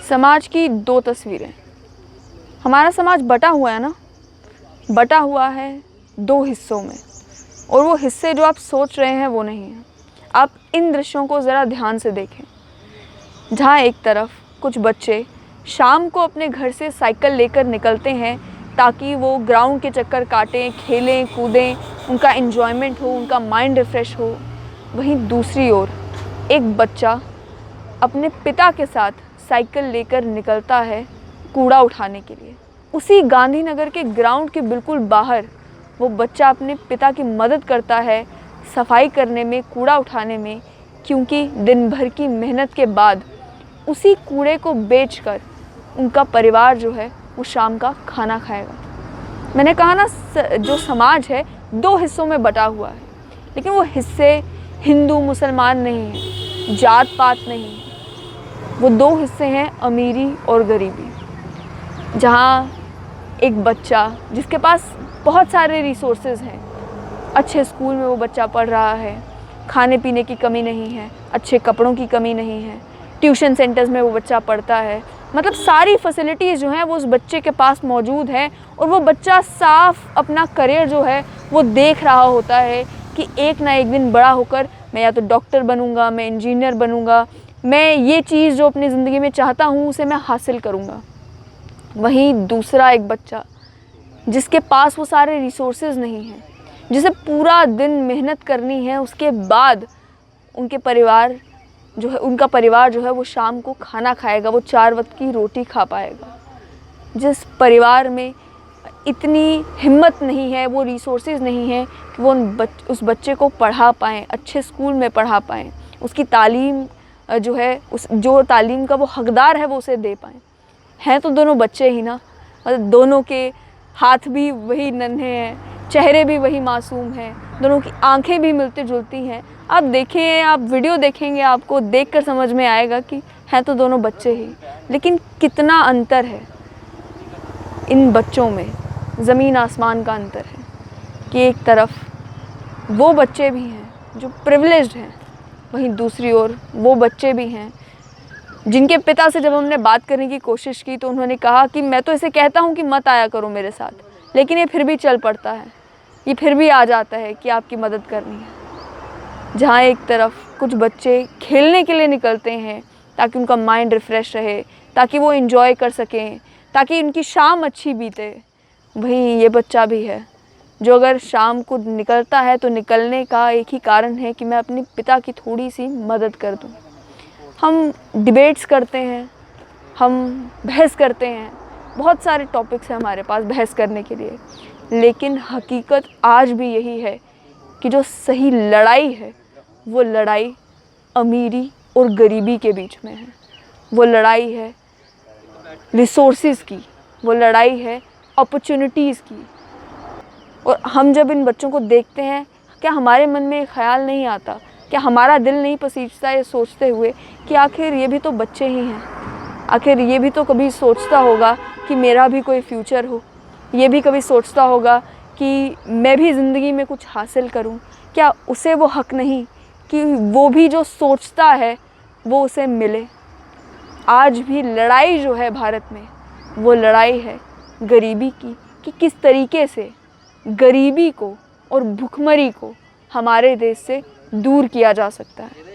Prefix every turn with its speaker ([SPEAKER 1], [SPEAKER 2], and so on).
[SPEAKER 1] समाज की दो तस्वीरें। हमारा समाज बटा हुआ है ना, बटा हुआ है दो हिस्सों में, और वो हिस्से जो आप सोच रहे हैं वो नहीं हैं। आप इन दृश्यों को ज़रा ध्यान से देखें, जहाँ एक तरफ कुछ बच्चे शाम को अपने घर से साइकिल लेकर निकलते हैं ताकि वो ग्राउंड के चक्कर काटें, खेलें कूदें, उनका एन्जॉयमेंट हो, उनका माइंड रिफ़्रेश हो। वहीं दूसरी ओर एक बच्चा अपने पिता के साथ साइकिल लेकर निकलता है कूड़ा उठाने के लिए। उसी गांधीनगर के ग्राउंड के बिल्कुल बाहर वो बच्चा अपने पिता की मदद करता है सफाई करने में, कूड़ा उठाने में, क्योंकि दिन भर की मेहनत के बाद उसी कूड़े को बेचकर उनका परिवार जो है वो शाम का खाना खाएगा। मैंने कहा ना, जो समाज है दो हिस्सों में बटा हुआ है, लेकिन वो हिस्से हिंदू मुसलमान नहीं हैं, जात पात नहीं है। वो दो हिस्से हैं अमीरी और गरीबी। जहाँ एक बच्चा जिसके पास बहुत सारे रिसोर्सेज हैं, अच्छे स्कूल में वो बच्चा पढ़ रहा है, खाने पीने की कमी नहीं है, अच्छे कपड़ों की कमी नहीं है, ट्यूशन सेंटर्स में वो बच्चा पढ़ता है, मतलब सारी फैसिलिटीज़ जो हैं वो उस बच्चे के पास मौजूद है। और वो बच्चा साफ अपना करियर जो है वो देख रहा होता है कि एक ना एक दिन बड़ा होकर मैं या तो डॉक्टर बनूंगा, मैं इंजीनियर बनूंगा, मैं ये चीज़ जो अपनी ज़िंदगी में चाहता हूँ उसे मैं हासिल करूँगा। वहीं दूसरा एक बच्चा जिसके पास वो सारे रिसोर्सेज नहीं हैं, जिसे पूरा दिन मेहनत करनी है, उसके बाद उनका परिवार जो है वो शाम को खाना खाएगा, वो 4 वक्त की रोटी खा पाएगा। जिस परिवार में इतनी हिम्मत नहीं है, वो रिसोर्सेज नहीं है कि वो उस बच्चे को पढ़ा पाएँ, अच्छे स्कूल में पढ़ा पाएँ, उसकी तालीम जो है जो तालीम का वो हकदार है वो उसे दे पाएँ। हैं तो दोनों बच्चे ही ना, मतलब दोनों के हाथ भी वही नन्हे हैं, चेहरे भी वही मासूम हैं, दोनों की आंखें भी मिलती जुलती हैं। आप देखें, आप वीडियो देखेंगे, आपको देखकर समझ में आएगा कि हैं तो दोनों बच्चे ही, लेकिन कितना अंतर है इन बच्चों में, ज़मीन आसमान का अंतर है। कि एक तरफ वो बच्चे भी हैं जो प्रिविलेज्ड हैं, वहीं दूसरी ओर वो बच्चे भी हैं जिनके पिता से जब हमने बात करने की कोशिश की तो उन्होंने कहा कि मैं तो इसे कहता हूँ कि मत आया करो मेरे साथ, लेकिन ये फिर भी चल पड़ता है, ये फिर भी आ जाता है कि आपकी मदद करनी है। जहाँ एक तरफ कुछ बच्चे खेलने के लिए निकलते हैं ताकि उनका माइंड रिफ़्रेश रहे, ताकि वो एंजॉय कर सकें, ताकि उनकी शाम अच्छी बीते, वहीं ये बच्चा भी है जो अगर शाम को निकलता है तो निकलने का एक ही कारण है कि मैं अपने पिता की थोड़ी सी मदद कर दूँ। हम डिबेट्स करते हैं, हम बहस करते हैं, बहुत सारे टॉपिक्स हैं हमारे पास बहस करने के लिए, लेकिन हकीकत आज भी यही है कि जो सही लड़ाई है वो लड़ाई अमीरी और गरीबी के बीच में है। वो लड़ाई है रिसोर्सेज की, वो लड़ाई है अपॉर्चुनिटीज़ की। और हम जब इन बच्चों को देखते हैं, क्या हमारे मन में ख़्याल नहीं आता, क्या हमारा दिल नहीं पसीजता ये सोचते हुए कि आखिर ये भी तो बच्चे ही हैं, आखिर ये भी तो कभी सोचता होगा कि मेरा भी कोई फ्यूचर हो, ये भी कभी सोचता होगा कि मैं भी ज़िंदगी में कुछ हासिल करूं। क्या उसे वो हक़ नहीं कि वो भी जो सोचता है वो उसे मिले? आज भी लड़ाई जो है भारत में वो लड़ाई है गरीबी की, कि किस तरीके से गरीबी को और भुखमरी को हमारे देश से दूर किया जा सकता है।